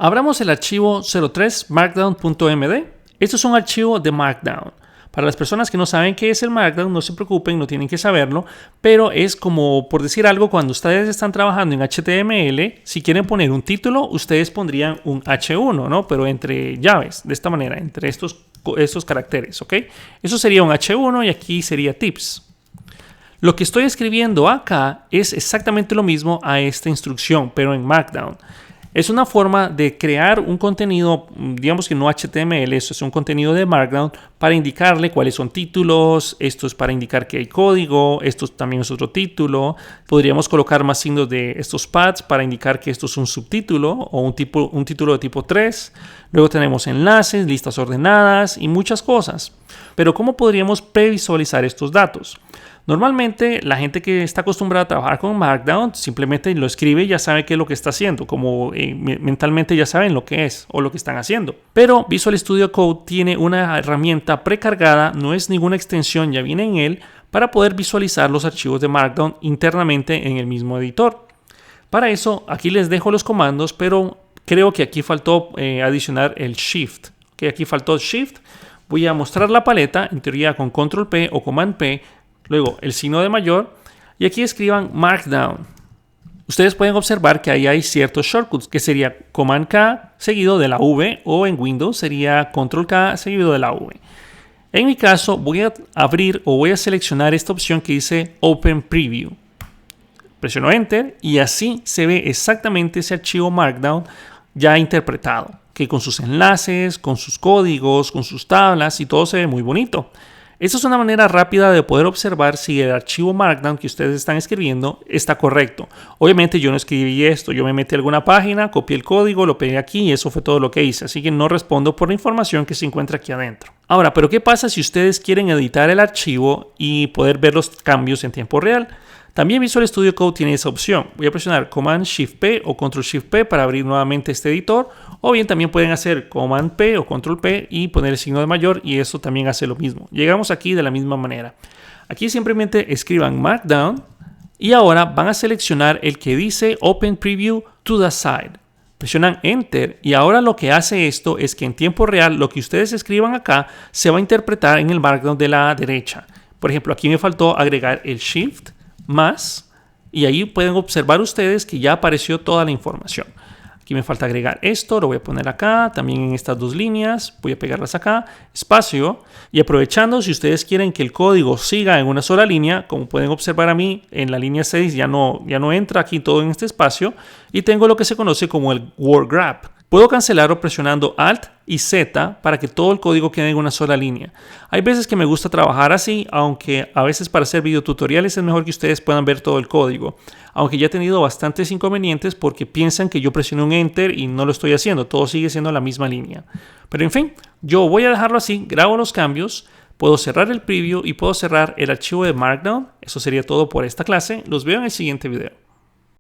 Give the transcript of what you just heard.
Abramos el archivo 03 markdown.md. Esto es un archivo de Markdown. Para las personas que no saben qué es el Markdown, no se preocupen, no tienen que saberlo, pero es como, por decir algo, cuando ustedes están trabajando en HTML, si quieren poner un título, ustedes pondrían un H1, ¿no? Pero entre llaves, de esta manera, entre estos caracteres, ¿ok? Eso sería un H1 y aquí sería tips. Lo que estoy escribiendo acá es exactamente lo mismo a esta instrucción, pero en Markdown. Es una forma de crear un contenido, digamos que no HTML, eso es un contenido de Markdown para indicarle cuáles son títulos, esto es para indicar que hay código, esto también es otro título. Podríamos colocar más signos de estos pads para indicar que esto es un subtítulo o un título de tipo 3. Luego tenemos enlaces, listas ordenadas y muchas cosas. Pero ¿cómo podríamos previsualizar estos datos? Normalmente la gente que está acostumbrada a trabajar con Markdown simplemente lo escribe y ya sabe qué es lo que está haciendo, como mentalmente ya saben lo que es o lo que están haciendo. Pero Visual Studio Code tiene una herramienta precargada, no es ninguna extensión, ya viene en él, para poder visualizar los archivos de Markdown internamente en el mismo editor. Para eso aquí les dejo los comandos, pero creo que aquí faltó adicionar el Shift. Okay, aquí faltó el Shift. Voy a mostrar la paleta, en teoría con Control P o Command P. Luego el signo de mayor y aquí escriban Markdown. Ustedes pueden observar que ahí hay ciertos shortcuts que sería Command K seguido de la V o en Windows sería Control K seguido de la V. En mi caso voy a abrir o voy a seleccionar esta opción que dice Open Preview. Presiono Enter y así se ve exactamente ese archivo Markdown ya interpretado, que con sus enlaces, con sus códigos, con sus tablas y todo se ve muy bonito. Esta es una manera rápida de poder observar si el archivo Markdown que ustedes están escribiendo está correcto. Obviamente yo no escribí esto, yo me metí a alguna página, copié el código, lo pegué aquí y eso fue todo lo que hice. Así que no respondo por la información que se encuentra aquí adentro. Ahora, ¿pero qué pasa si ustedes quieren editar el archivo y poder ver los cambios en tiempo real? También Visual Studio Code tiene esa opción. Voy a presionar Command Shift P o Control Shift P para abrir nuevamente este editor. O bien también pueden hacer Command P o Control P y poner el signo de mayor y eso también hace lo mismo. Llegamos aquí de la misma manera. Aquí simplemente escriban Markdown y ahora van a seleccionar el que dice Open Preview to the side. Presionan Enter y ahora lo que hace esto es que en tiempo real lo que ustedes escriban acá se va a interpretar en el Markdown de la derecha. Por ejemplo, aquí me faltó agregar el Shift más y ahí pueden observar ustedes que ya apareció toda la información. Aquí me falta agregar esto, lo voy a poner acá, también en estas dos líneas, voy a pegarlas acá, espacio, y aprovechando, si ustedes quieren que el código siga en una sola línea, como pueden observar a mí, en la línea 6 ya no entra aquí todo en este espacio, y tengo lo que se conoce como el word grab. Puedo cancelarlo presionando Alt y Z para que todo el código quede en una sola línea. Hay veces que me gusta trabajar así, aunque a veces para hacer videotutoriales es mejor que ustedes puedan ver todo el código. Aunque ya he tenido bastantes inconvenientes porque piensan que yo presiono un Enter y no lo estoy haciendo. Todo sigue siendo la misma línea. Pero en fin, yo voy a dejarlo así, grabo los cambios, puedo cerrar el preview y puedo cerrar el archivo de Markdown. Eso sería todo por esta clase. Los veo en el siguiente video.